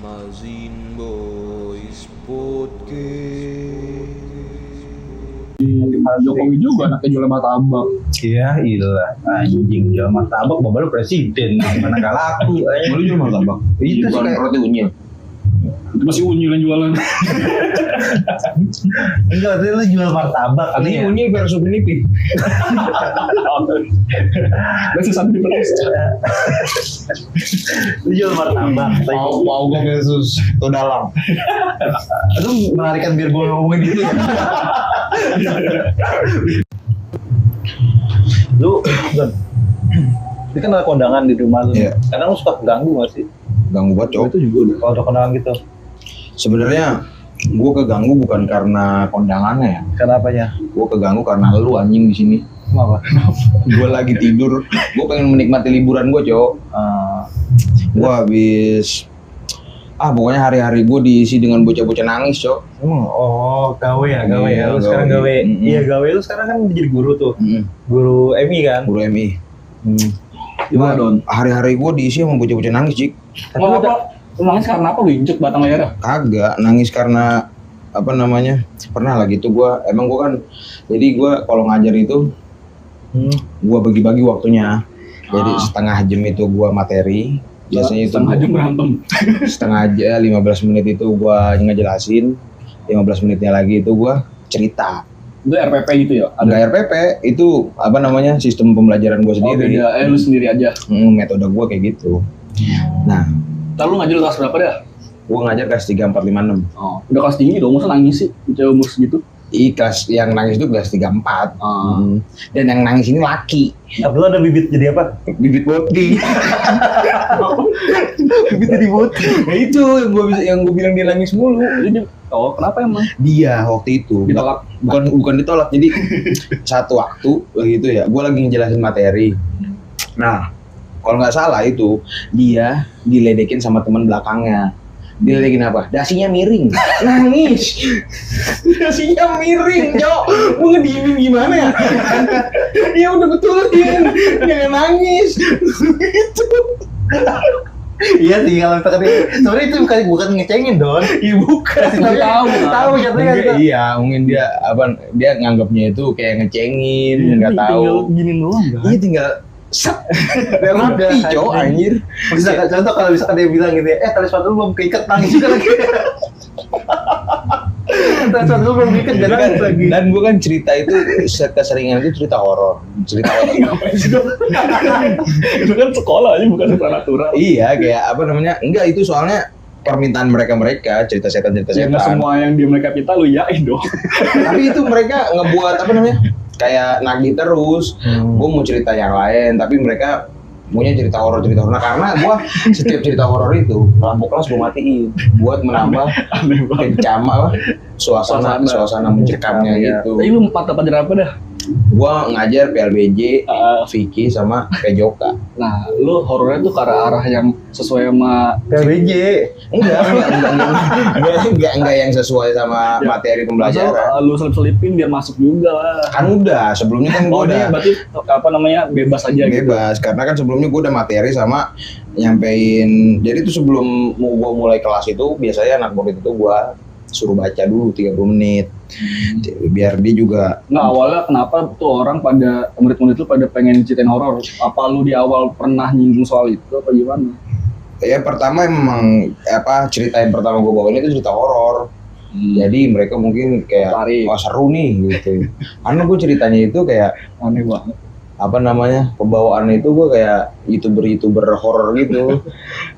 Mazin Boys Podcast. Jokowi juga anaknya jual martabak. Iya, ilah anjing jual martabak, bapak lu presiden, gimana gak laku? Lu jual martabak? Itu sih kayak roti unyil. Itu masih unyil yang jualan. enggak, tadi lu jual martabak. Artinya unyil versus penipin. Masih satu di pedas. Lu jual martabak. Mau gue versus Todalang. Itu melarikan biar gue ngomongin gitu ya. Lu, Don, ini kan ada kondangan di rumah lu. Iya. Karena lu suka keganggu gak sih? Ganggu banget, Cok. Itu juga udah. Kalau ada kondangan gitu. Sebenarnya gue keganggu bukan karena kondangannya ya. Kenapanya? Gue keganggu karena lu anjing di sini. Kenapa? Gue lagi tidur. Gue pengen menikmati liburan gue, Cok. Gue habis pokoknya hari-hari gue diisi dengan bocah-bocah nangis, Cok. Emang, gawe ya. Iya, Lu sekarang gawe. gawe. Iya, gawe lu sekarang kan jadi guru tuh. Guru MI kan? Guru MI. Gimana, Don? Hari-hari gue diisi sama bocah-bocah nangis, Cik. Tapi Mau udah, apa? Lu nangis karena apa? Lu injek batang lehernya? Kagak, nangis karena apa namanya? Pernah lah gitu gue. Emang gue kan, jadi gue kalau ngajar itu gue bagi-bagi waktunya. Jadi setengah jam itu gue materi. Biasanya itu setengah jam berantem. setengah aja 15 menit itu gue ngejelasin, 15 menitnya lagi itu gue cerita. Itu RPP gitu ya? Ada RPP itu apa namanya, sistem pembelajaran gue Oh, sendiri. beda. Lu sendiri aja. Metode gue kayak gitu. Nah, Ntar lu ngajar kelas berapa dah? gue ngajar kelas 3, 4, 5, 6. Oh, udah kelas tinggi dong, masa nangis sih? Cewek umur segitu? Kelas yang nangis itu kelas 3, 4. Dan yang nangis ini laki. tapi lu ada bibit jadi apa? Bibit boti. Bibit jadi boti. Nah itu yang gue bilang dia nangis mulu. Oh, kenapa emang? Dia waktu itu Ditolak? bukan ditolak. Jadi satu waktu gitu ya, gue lagi ngejelasin materi. Nah, kalau nggak salah itu dia diledekin sama teman belakangnya. Diledekin apa? Dasinya miring. Nangis. Dasinya miring, Cok. Gue ngediemin gimana ya? Dia udah betulin. Jangan nangis. Gitu. Iya sih kalau misalkan sebenarnya itu bukan ngecengin Don. Iya bukan. Tahu jatuhnya gitu. Iya, mungkin dia nganggapnya itu kayak ngecengin, nggak tahu. Gini doang kan? Iya tinggal set. Udah mati, Cok, anjir. Misalkan contoh kalau misalkan dia bilang gitu ya, tali sepatu lu belum keikat, nangis juga lagi. Tali sepatu lu belum keikat, jangan nangis lagi. Dan gue kan cerita itu keseringan itu cerita horor. Itu kan sekolah aja, bukan supranatural. Iya, kayak apa namanya? Enggak, itu soalnya permintaan mereka cerita setan-cerita Ya nggak setan. semua yang di mereka kita lu yain dong. Tapi itu mereka ngebuat apa namanya? Kayak nagih terus. Gue mau cerita yang lain, tapi mereka punya cerita horor. Nah, karena gue setiap cerita horor itu lampu kelas gue matiin buat menambah kencama suasana mencekamnya gitu. Tapi lu pelajaran apa dah? Gue ngajar PLBJ, Vicky sama Pejoka. Nah, lu horornya tuh ke arah yang sesuai sama PBJ. Enggak yang sesuai sama materi pembelajaran. masa lu selip-selipin biar masuk juga lah. Kan udah, sebelumnya kan gue Oh, udah dia berarti apa namanya bebas aja gitu. bebas, karena kan sebelumnya gue udah materi sama nyampein. Jadi tuh sebelum gue mulai kelas itu biasanya anak murid itu gue suruh baca dulu 30 menit biar dia juga. Nah, awalnya kenapa tuh orang pada murid-murid lu pada pengen ceritain horor? Apa lu di awal pernah nyinggung soal itu apa gimana? Ya pertama emang cerita yang pertama gue bawain itu cerita horor. Jadi mereka mungkin kayak Tarik. wah seru nih gitu. Karena gue ceritanya itu kayak Aneh banget. pembawaannya itu gue kayak youtuber horor gitu.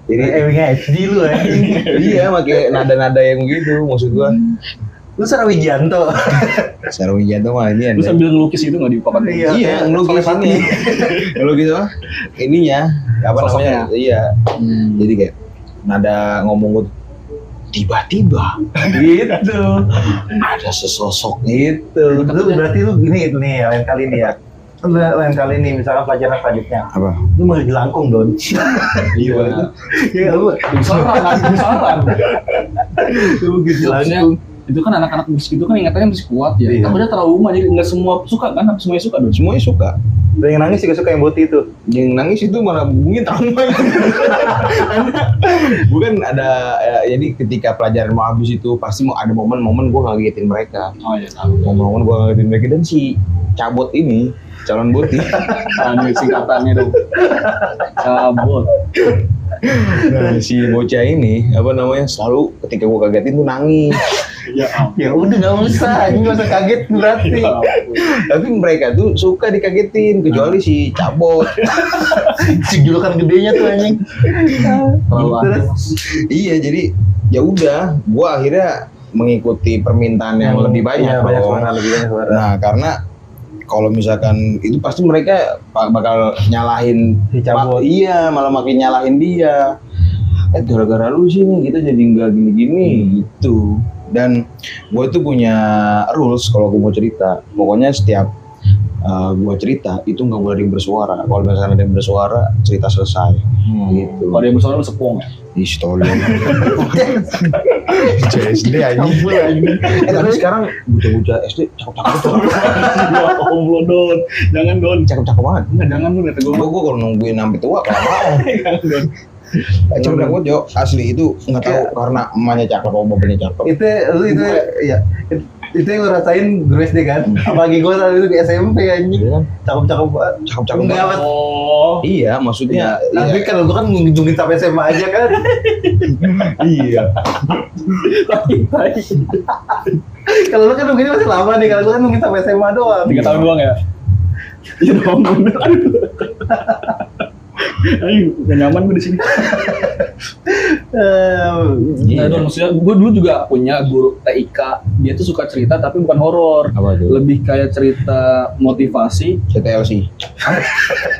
Jadi HD lu anjing. iya pakai nada-nada yang gitu maksud gue. Lu Sarawijanto. Sarwijanto mah ini Lu sambil ngelukis gitu nggak di papan? Iya, ngelukis ini. Ngelukis apa? Ininya, apa namanya? Iya. Jadi kayak nada ngomong gue tiba-tiba gitu. Ada sesosok gitu. Lu berarti lu gini nih lain kali nih ya. Lain kali nih misalkan pelajaran selanjutnya. Apa? Lu mau jelangkung Don. Iya. Iya lu. Saran. Lu jelangkung. Itu kan anak-anak musik itu kan ingatannya masih kuat ya. Iya. Takutnya trauma jadi nggak semua suka kan, semuanya suka dong. Semuanya suka. Ada yang nangis juga suka yang boti itu. Yang nangis itu malah mungkin trauma. Bukan ada jadi ketika pelajaran mau habis itu pasti mau ada momen-momen gue ngagetin mereka. Oh iya tahu. Momen-momen gue ngagetin mereka dan si cabot ini calon boti. Nah, singkatannya dong. Cabut. Nah, si bocah ini apa namanya selalu ketika gue kagetin tuh nangis. Ya ampun. Ya udah nggak usah, ini nggak usah kaget berarti. Ya ampun. Tapi mereka tuh suka dikagetin kecuali si cabot. Si julukan gedenya tuh anjing. Terlalu aneh. Iya jadi ya udah gue akhirnya mengikuti permintaan yang lebih banyak. Iya, banyak dong. suara, lebih banyak suara. Nah karena kalau misalkan itu pasti mereka bakal nyalahin Si cabut. iya malah makin nyalahin dia. Gara-gara lu sih nih kita jadi nggak gini-gini gitu. Dan gue tuh punya rules kalau gue mau cerita. Pokoknya setiap gue cerita itu nggak boleh ada yang bersuara. Kalau misalkan ada yang bersuara cerita selesai. Gitu. Kalau yang bersuara lu sepong ya. Ih, stolong. SD aja. Tapi sekarang bocah-bocah SD cakep-cakep. Ya Allah Don. Jangan Don. Cakep-cakep banget. Enggak jangan lu kata gue. Gue kalau nungguin sampai tua kalau cuma bilang gue Jo asli itu nggak tahu karena emaknya cakep atau bapaknya cakep. Itu ya. Itu yang gue rasain guru SD kan. Apalagi gue saat itu ke SMP anjing. Iya kan? Cakep-cakep banget. Cakep-cakep Enggak, banget. Mas. Oh. Iya maksudnya. Tapi kalau lu kan ngunjungin sampai SMA aja kan. Iya. Kalau lu kan mungkin masih lama nih, kalau lu kan mungkin sampai SMA doang. 3 tahun doang ya. Iya dong bener. Ayo, gak nyaman gue di sini. Nah, Don, maksudnya gue dulu juga punya guru TIK. Dia tuh suka cerita tapi bukan horor. Apa tuh? Lebih kayak cerita motivasi. CTLC.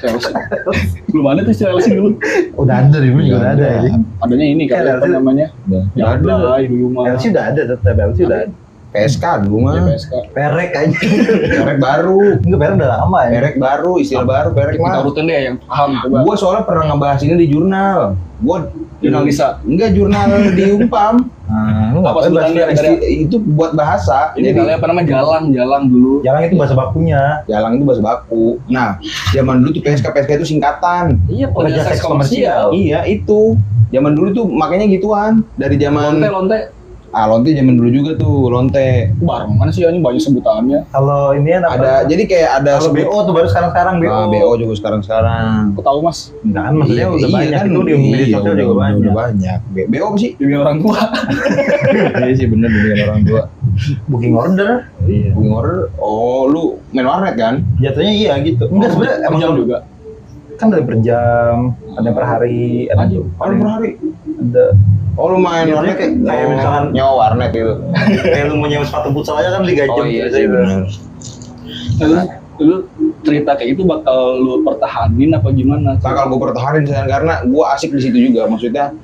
Chelsea. Belum ada tuh Chelsea dulu. Udah ada dulu juga udah ada ya. Adanya ini kan apa Chelsea. namanya? Udah ada dulu mah. LC udah ada, tetap LC udah ada. PSK dulu mah. PSK. Perek aja. Perek baru. Enggak, perek udah lama ya. Perek baru, istilah baru, perek Kita mah. urutin deh yang paham coba. Gua soalnya pernah ngebahas ini di jurnal. Gua Jurnal Lisa. Enggak jurnal di Umpam. Lu Apa sebutannya? Itu buat bahasa. Ini kali apa namanya jalang dulu. Jalang itu bahasa bakunya. Jalang itu bahasa baku. Nah, zaman dulu tuh PSK itu singkatan. Iya, Pekerja pekerja seks seks komersial. Iya, itu. Zaman dulu tuh makanya gituan. Dari zaman Lonte. lonte zaman dulu juga tuh, lonte. Barengan sih ini banyak sebutannya. Kalau ini kan Ada jadi kayak ada kalau BO tuh baru sekarang BO. Nah, BO juga sekarang. Aku tahu Mas. Enggak kan maksudnya udah banyak kan, itu di media sosial juga banyak. Udah banyak. BO apa sih? Demi orang tua. Iya sih bener dengan orang tua. Booking order. Iya. Booking order. Oh, lu main warnet kan? Jatuhnya iya gitu. Enggak sebenarnya Emang emang jam juga. kan ada per jam, ada per hari, ada Anjing. Kalau per hari. ada Oh, lu main Iya, warnet kayak misalkan- nyawa warnet gitu. kayak lu mau nyewa sepatu futsal aja kan 3 jam. Oh iya gitu. sih benar. Lu cerita kayak itu bakal lu pertahanin apa gimana? Bakal gue pertahanin sayang, karena gue asik di situ juga. Maksudnya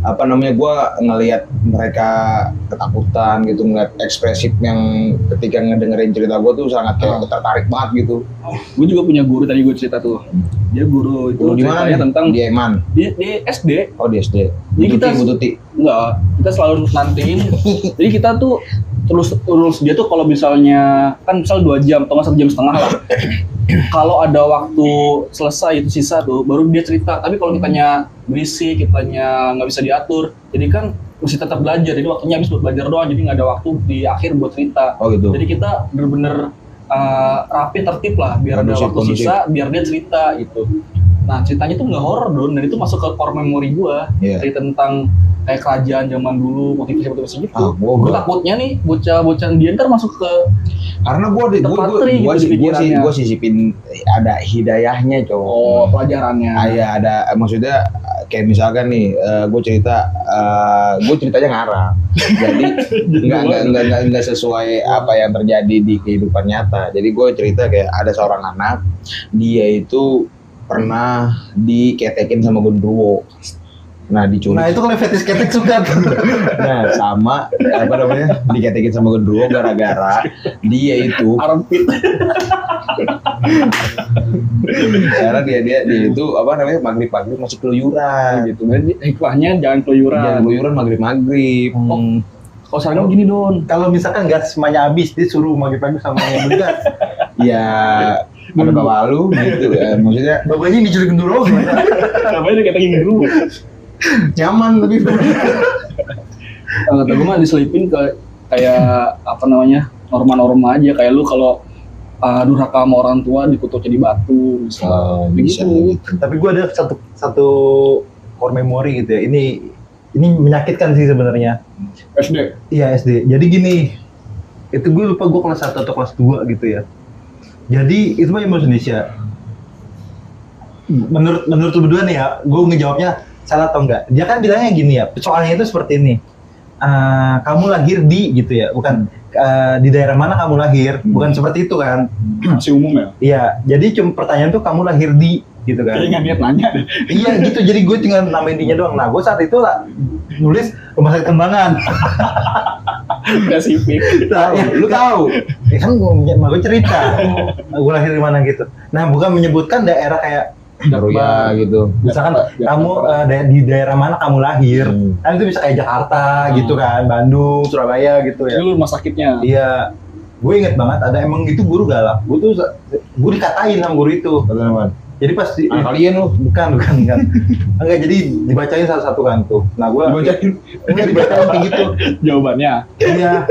apa namanya, gue ngelihat mereka ketakutan gitu, ngeliat ekspresif yang ketika ngedengerin cerita gue tuh sangat kayak tertarik banget gitu. Gue juga punya guru tadi gue cerita tuh. Dia guru itu Lu di mana ceritanya nih? tentang Di Eman. di SD. Oh di SD. Jadi kita- Bu Tuti. Enggak, kita selalu nantiin. Jadi kita tuh terus dia tuh kalau misalnya kan misal 2 jam atau 1 jam setengah lah. Kalau ada waktu selesai itu sisa tuh baru dia cerita. Tapi kalau kitanya berisik, kitanya nggak bisa diatur, jadi kan mesti tetap belajar. Jadi waktunya habis buat belajar doang. Jadi nggak ada waktu di akhir buat cerita. Oh gitu. Jadi kita bener-bener rapi tertib lah, biar ada Kondusif, waktu kondusif. sisa, biar dia cerita gitu. Nah ceritanya tuh nggak horor Don, dan itu masuk ke core memory gua. Iya. Cerita tentang kayak kerajaan zaman dulu, motivasi gitu. Ah, gua Gue enggak. takutnya nih bocah-bocah dia ntar masuk ke Karena gue Terpatri gitu di pikirannya. gue sisipin ada hidayahnya cowok. pelajarannya. Iya ada, maksudnya kayak misalkan nih gue ceritanya ngarang. Jadi nggak sesuai apa yang terjadi di kehidupan nyata. Jadi gue cerita kayak ada seorang anak, dia itu pernah diketekin sama genderuwo. Nah diculik. Nah itu kalau fetish ketek suka tuh. Nah sama apa namanya, diketekin sama genderuwo gara-gara dia itu Armpit. karena dia itu apa namanya, maghrib masih keluyuran gitu. Jadi hikmahnya jangan keluyuran. jangan keluyuran maghrib. Kalau sekarang gini Don. Kalau misalkan gas semuanya habis, dia suruh pagi-pagi sama yang bergas. Ya ada bapak lu gitu ya. Maksudnya Bapaknya yang diculik dulu gimana? Namanya dia kayak dulu. nyaman tapi Kata gue mah diselipin ke kayak apa namanya norma-norma aja kayak lu kalau durhaka sama orang tua dikutuk jadi batu misalnya. bisa Begitu. gitu. Tapi gue ada satu core memory gitu ya. Ini menyakitkan sih sebenarnya. SD. Iya SD. Jadi gini, itu gue lupa gue kelas 1 atau kelas 2 gitu ya. Jadi itu mah bahasa Indonesia. Menurut lu berdua nih ya, gue ngejawabnya salah atau enggak. Dia kan bilangnya gini ya, soalnya itu seperti ini. Kamu lahir di gitu ya, bukan di daerah mana kamu lahir, bukan seperti itu kan? Masih umum ya. Iya, jadi cuma pertanyaan tuh kamu lahir di gitu kan? Kayaknya nggak niat nanya deh. Iya gitu, jadi gue tinggal namain dinya doang. Nah, gue saat itu lah nulis rumah sakit Kembangan. Udah sipik. Nah, Lu tahu ya kan gue cerita, gue lahir di mana gitu. Nah, bukan menyebutkan daerah kayak baru ya gitu. misalkan kamu di daerah mana kamu lahir, kan itu bisa kayak Jakarta gitu kan, Bandung, Surabaya gitu ya. Ini lu rumah sakitnya. Iya, gue inget banget ada emang gitu guru galak. Gue dikatain sama guru itu. Teman-teman. Jadi pas Kalian lu bukan. Enggak, jadi dibacain satu-satu kan tuh. Nah, gue dibacain dibacain kayak gitu. Jawabannya. Iya.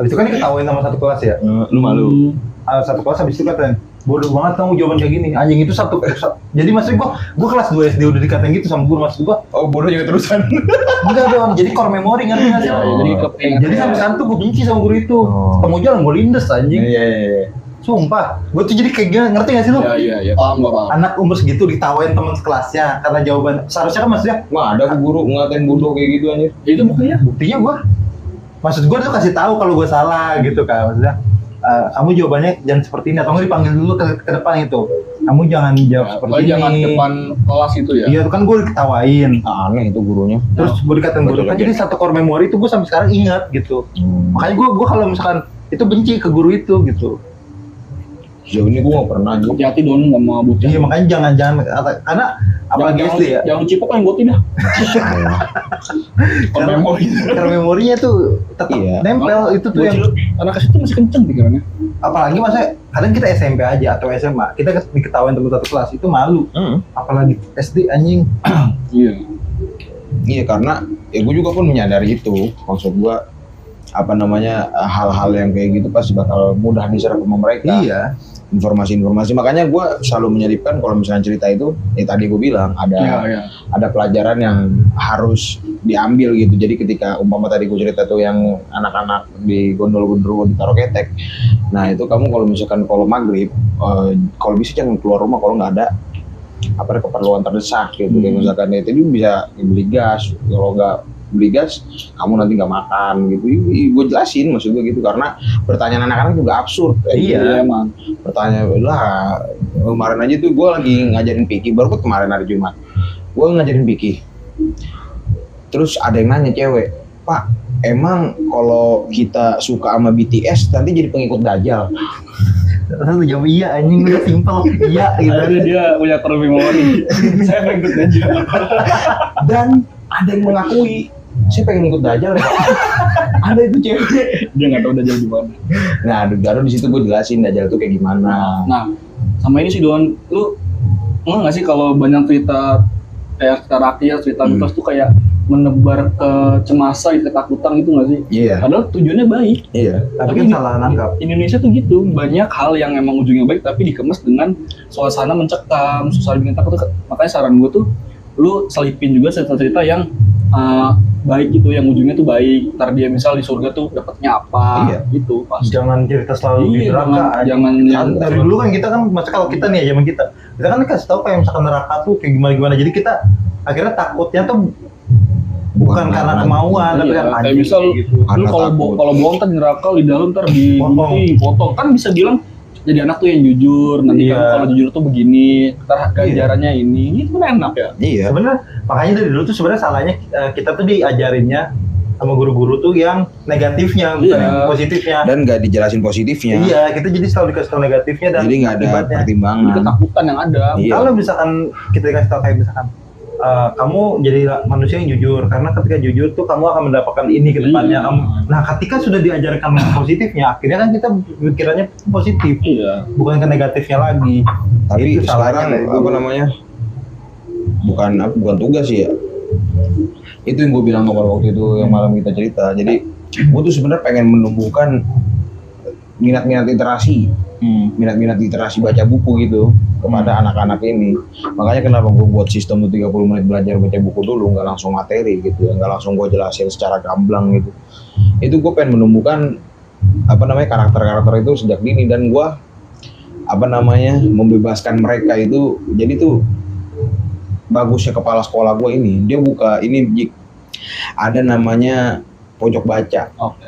Habis itu kan diketawain sama satu kelas ya. lu malu. Satu kelas habis itu katain, bodoh banget kamu jawaban kayak gini. Anjing itu jadi maksudnya gue kelas 2 SD udah dikatain gitu sama guru, maksud gue Oh, bodoh juga terusan. enggak dong, jadi core memory ngerti nggak sih? Ya, jadi Jadi sampai sekarang tuh gue benci sama guru itu. Kamu jalan gue lindes anjing. Iya. Sumpah, gue tuh jadi kayak gini, ngerti gak sih lu? Iya. Paham gua paham. Anak umur segitu ditawain teman sekelasnya karena jawaban seharusnya kan maksudnya Wah, ada guru ngatain bodoh kayak gitu anjir. Itu buktinya. buktinya maksud gue tuh kasih tahu kalau gue salah gitu kan, maksudnya kamu jawabannya jangan seperti ini atau nggak dipanggil dulu ke depan itu, kamu jangan jawab seperti ini. Jangan depan kelas itu ya. Iya, itu kan gue diketawain. Aneh itu gurunya. Terus gue dikatain bodoh kan, jadi satu core memory itu gue sampai sekarang ingat gitu. Makanya gue kalau misalkan itu benci ke guru itu gitu. Sejauh ini gue gak pernah anjir. Hati-hati dong sama bocah. Iya, makanya jangan karena apalagi SD ya. Jangan cipok yang boti dah. Core memory. Core memorinya tuh tetap Iya. nempel itu tuh yang Anak kecil tuh masih kenceng pikirannya. apalagi maksudnya kadang kita SMP aja atau SMA kita diketawain teman satu kelas itu malu, apalagi SD anjing. Iya. Iya, karena ya gue juga pun menyadari itu. Maksud gue apa namanya, hal-hal yang kayak gitu pasti bakal mudah diserap sama mereka. Iya. Informasi-informasi, makanya gue selalu menyelipkan kalau misalnya cerita itu, tadi gue bilang Iya. ada pelajaran yang harus diambil gitu. Jadi ketika umpama tadi gue cerita tuh yang anak-anak di gondol-gondol ditaruh ketek, nah itu kamu kalau misalkan kalau maghrib, kalau bisa jangan keluar rumah kalau nggak ada keperluan terdesak gitu. Kayak misalkan itu bisa beli gas, kalau nggak beli gas kamu nanti nggak makan gitu. Gue jelasin maksud gue gitu, karena pertanyaan anak-anak juga absurd. Iya emang. Pertanyaan lah, kemarin aja tuh gue lagi ngajarin Piki, baru kemarin hari Jumat gue ngajarin Piki, terus ada yang nanya cewek, Pak, emang kalau kita suka sama BTS nanti jadi pengikut Dajjal? Lalu jawab iya anjing, udah simpel. Iya gitu. Akhirnya dia punya core memory. Saya pengen ikut aja. Dan ada yang mengakui, saya pengen ikut Dajjal ya. Ada itu cewek. Dia nggak tahu Dajjal di mana. Nah, baru di situ gue jelasin Dajjal tuh kayak gimana. Nah, sama ini sih Don, lu nggak sih kalau banyak cerita kayak cerita rakyat, cerita mitos tuh kayak menebar kecemasan, ketakutan gitu nggak sih? Iya. Padahal tujuannya baik. Iya. Tapi kan salah nangkap. Indonesia tuh gitu, banyak hal yang emang ujungnya baik tapi dikemas dengan suasana mencekam, suasana bikin takut. Makanya saran gue tuh, lu selipin juga cerita-cerita yang baik gitu, yang ujungnya tuh baik. Ntar dia misal di surga tuh dapatnya apa, Iya. gitu pasti. Jangan cerita selalu di Iya, neraka. jangan Kan dari dulu kan kita kan, maksudnya kalau kita nih ya zaman kita kan kasih tahu kayak misalkan neraka tuh kayak gimana. Jadi kita akhirnya takutnya tuh bukan karena kemauan, tapi kan kayak anjing misal gitu. lu Karena takut. kalau bohong kan neraka di dalam ntar Potong. dipotong. Kan bisa bilang jadi anak tuh yang jujur, nanti Iya. kamu kalau jujur tuh begini, ntar ganjarannya ini, itu kan enak ya. Iya. Sebenarnya makanya dari dulu tuh sebenarnya salahnya kita tuh diajarinnya sama guru-guru tuh yang negatifnya, bukan Iya. yang positifnya. Dan nggak dijelasin positifnya. Iya, kita jadi selalu dikasih tahu negatifnya dan Jadi nggak ada akibatnya. Ini pertimbangan. ketakutan yang ada. Iya. Kalau misalkan kita dikasih tahu kayak misalkan kamu jadi manusia yang jujur, karena ketika jujur tuh kamu akan mendapatkan ini ke depannya. Nah, ketika sudah diajarkan positifnya, akhirnya kan kita pikirannya positif, Iya. bukan ke negatifnya lagi. Tapi Itu sekarang salahnya dari apa dulu. namanya? Bukan tugas sih ya. Itu yang gue bilang waktu itu yang malam kita cerita. Jadi gue tuh sebenarnya pengen menumbuhkan minat-minat literasi, minat-minat literasi baca buku gitu kepada anak-anak ini. Makanya kenapa gue buat sistem tuh 30 menit belajar baca buku dulu, nggak langsung materi gitu, nggak langsung gue jelasin secara gamblang gitu. Itu gue pengen menumbuhkan apa namanya karakter-karakter itu sejak dini, dan gue apa namanya membebaskan mereka itu. Jadi tuh bagusnya kepala sekolah gue ini, dia buka ini Jik, ada namanya pojok baca. Oke.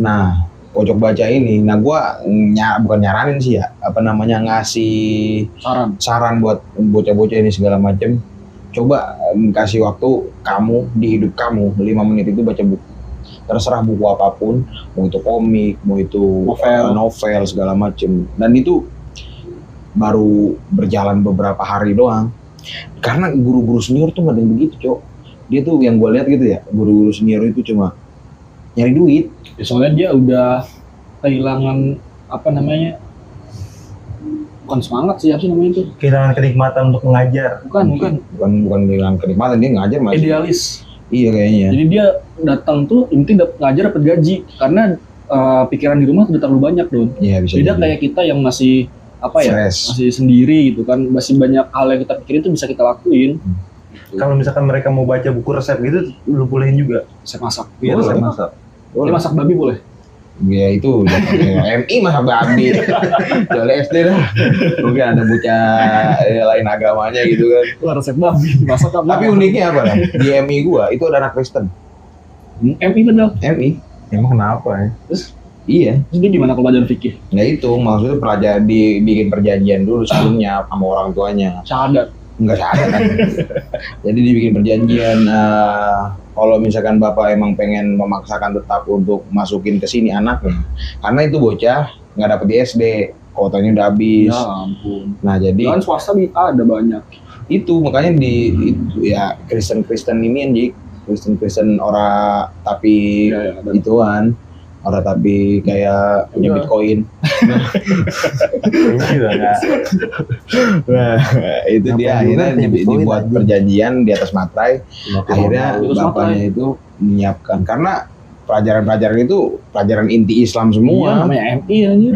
Nah, pojok baca ini, nah gue bukan nyaranin sih ya, apa namanya ngasih saran buat bocah-bocah ini segala macem. Coba kasih waktu kamu di hidup kamu 5 menit itu baca buku. Terserah buku apapun, mau itu komik, mau itu novel segala macem. Dan itu baru berjalan beberapa hari doang. Karena guru-guru senior tuh nggak ada yang begitu, Cok. Dia tuh yang gue lihat gitu ya, guru-guru senior itu cuma nyari duit. Ya, soalnya dia udah kehilangan apa namanya, bukan semangat sih, apa sih namanya itu, Kehilangan kenikmatan untuk mengajar. bukan Bukan bilang kenikmatan, dia ngajar masih. idealis. Iya kayaknya. Jadi dia datang tuh inti ngajar dapat gaji, karena pikiran di rumah udah terlalu banyak dong. Iya bisa. Beda jadi. kayak kita yang masih apa ya, Stres. masih sendiri gitu kan, masih banyak hal yang kita pikirin tuh bisa kita lakuin. Kalau misalkan mereka mau baca buku resep gitu, lu bolehin juga. Saya masak. Iya, Boleh. resep masak. Dia masak babi boleh. Ya itu MI masa babi. Soalnya SD dah. Mungkin ada bocah lain agamanya gitu kan. Wah, resep babi masak apa? Tapi uniknya apa dah? Di MI gua itu ada anak Kristen. MI bener. MI. Emang kenapa ya? Iya. Terus dia gimana kalau belajar fikih? Nah itu maksudnya dibikin perjanjian dulu sebelumnya sama orang tuanya. Syahadat. Enggak sadar kan. Jadi dibikin perjanjian. Kalau misalkan bapak emang pengen memaksakan tetap untuk masukin ke sini anaknya, karena itu bocah nggak dapet di SD, kuotanya udah habis. Ya ampun. Nah jadi Kan swasta ada banyak. itu makanya ya Kristen ini anjing, Kristen ora tapi Ya, ada. ituan, ora tapi kayak punya Iya. Bitcoin. Ini juga nggak. Nah, itu Ngapain dia juga akhirnya punya Bitcoin, dibuat anjing. perjanjian di atas materai. Akhirnya Di atas bapaknya materai. itu menyiapkan karena pelajaran-pelajaran itu pelajaran inti Islam Iya, semua. namanya MI anjir.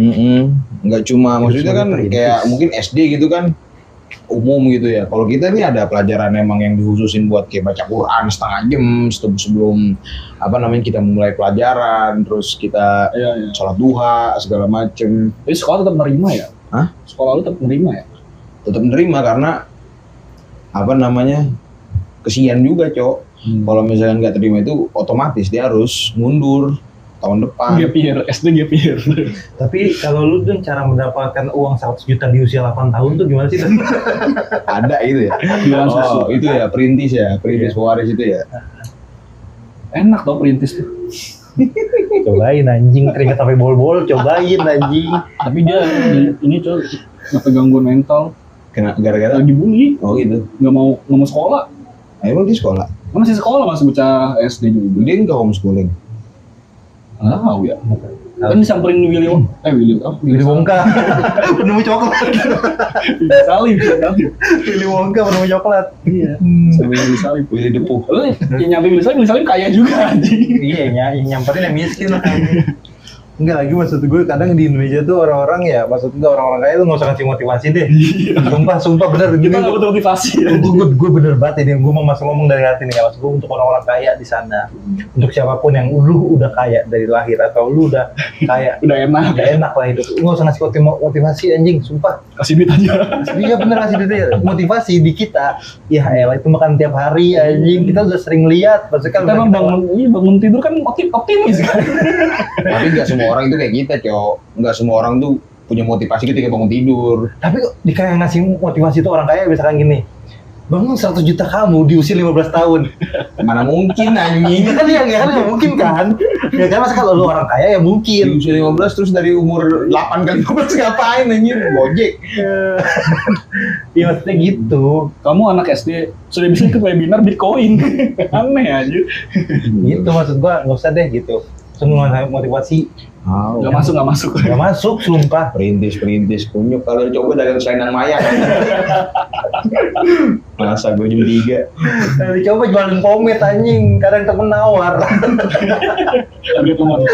Nggak cuma maksudnya kan sebagai perintis. kayak mungkin SD gitu kan umum gitu ya. Kalau kita nih ada pelajaran emang yang dikhususin buat kayak baca Quran setengah jam sebelum apa namanya kita mulai pelajaran, terus kita Iya. sholat duha segala macem. Tapi sekolah tetap menerima ya? Hah? Sekolah lu tetap menerima ya? Tetap menerima karena apa namanya kesian juga, Cok. Kalau misalnya nggak terima itu otomatis dia harus mundur tahun depan. Gap year, SD gap year. Tapi kalau lu tuh cara mendapatkan uang 100 juta di usia 8 tahun tuh gimana sih? Ada itu ya. Jualan susu. Oh, itu ya perintis pewaris itu ya. Enak tau perintis tuh. Cobain anjing, keringet sampai bol-bol, cobain anjing. Tapi dia ini coy, nggak gangguan mental, Kena gara-gara. lagi bully, Oh gitu. nggak mau sekolah. Emang di sekolah. Kan masih sekolah, masih bocah SD juga. Dia nggak homeschooling. Nggak tahu ya. Kan disamperin Willy Wonka, penemu coklat. Salim. Willy Wonka penemu coklat. Iya. Sampai Willy Salim. Willy Depuh. Lu yang nyampe Willy Salim kaya juga anjing. Iya, yang nyamperin yang miskin lah. Enggak lagi, maksud gue kadang di Indonesia tuh orang-orang ya, maksud gue orang-orang kaya tuh nggak usah kasih motivasi deh. Sumpah bener. Kita nggak butuh motivasi. Gue bener banget ini, gue mau masuk ngomong dari hati nih, maksud gue untuk orang-orang kaya di sana, untuk siapapun yang lu udah kaya dari lahir atau lu udah kaya, Udah enak. udah enak lah hidup, lu nggak usah ngasih motivasi anjing, sumpah. Kasih duit aja. Iya bener, ngasih duit aja. Motivasi di kita, ya elah itu makan tiap hari anjing, kita udah sering lihat, maksudnya Kita emang bangun tidur kan optimis kan. Tapi nggak semua orang itu kayak kita, Cok. Nggak semua orang tuh punya motivasi ketika bangun tidur. Tapi kok di kayak ngasih motivasi itu orang kaya misalkan gini, bangun 100 juta kamu di usia 15 tahun. Mana mungkin anjing. Ya kan nggak mungkin kan? Ya kan masa kalau lu orang kaya ya Di mungkin. usia 15 terus dari umur 8 kali 15 ngapain anjing? Gojek. Iya maksudnya gitu. Kamu anak SD sudah bisa ikut webinar Bitcoin. Aneh aja. Gitu maksud gua, nggak usah deh gitu. Semua motivasi Gak masuk. nggak masuk, sumpah. Perintis kunyuk kalau coba dagang selendang maya. Masa gue jam 3. Coba jualin pomade anjing, kadang temen nawar.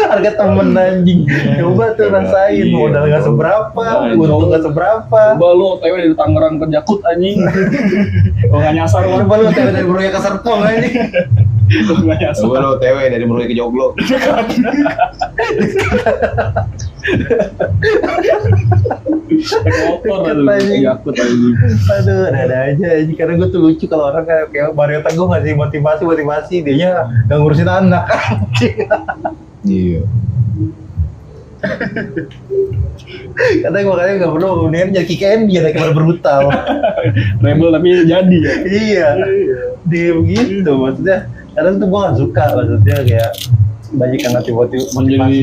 Harga temen anjing. Coba tuh rasain, Iya. modal nggak seberapa, Nah, untung nggak seberapa. Coba lu OTW dari Tangerang ke Jakut anjing. Kalau nggak nyasar mah. Coba lu dari Broya ke Serpong anjing. Kalau nggak nyasar. Coba lo TW dari Merugi ke Joglo. Motor aduh. Anjing. Jakut anjing. Aduh, ada aja anjing. Karena gue tuh lucu kalau orang kayak Mario Teguh ngasih motivasi, dianya nggak ngurusin anak. Anjing. Iya. Katanya makanya nggak perlu mendingan jadi KKN dia kayak berhutang. Rebel tapi jadi ya. Iya, dia begitu maksudnya. Kadang tuh gue nggak suka maksudnya kayak banyak yang ngasih Menjadi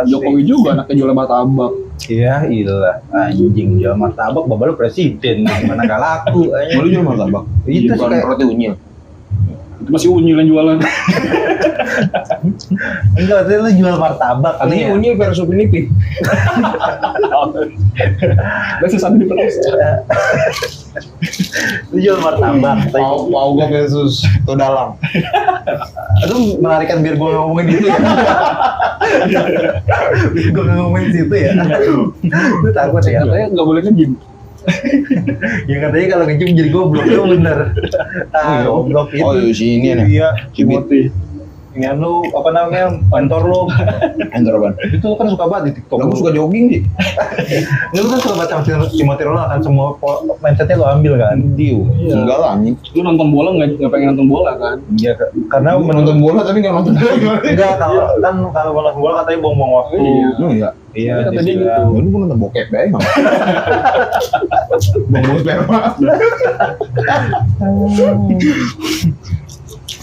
Jokowi juga anaknya jual martabak. Iya, iyalah anjing jual martabak, bapak lu presiden, gimana gak laku anjing. Mau lu jual martabak? Itu sih Bukan kayak- roti unyil. Itu masih unyil yang jualan. Enggak, maksudnya lu jual martabak Katanya nih ya. unyil versus Pinipin. Dan sesat di perut. Lu jual martabak. Mau gue versus Todalang. Aduh, melarikan biar gue ngomongin gitu ya. Biar gue ngomongin situ ya. Lu takut ya? Katanya nggak boleh nge-gym. Ya katanya kalau nge-gym jadi goblok, itu bener. Goblok itu. Oh, si ini ya. Iya, Cibit. ini lu apa namanya kantor lu Enter apaan? itu lu kan suka banget di TikTok. Kamu suka jogging sih? Lu kan suka baca Timothy Roland kan semua mindsetnya lu ambil kan. Diu. Iya. Enggak lah anjing. Lu nonton bola nggak pengen nonton bola kan? Iya, karena Lu nonton bola tapi nggak nonton bola. enggak kalau nonton bola katanya buang-buang waktu. Iya. Oh iya. Iya, Kata dia dia gitu. bilang. Lu nonton bokep deh emang. Bang sperma.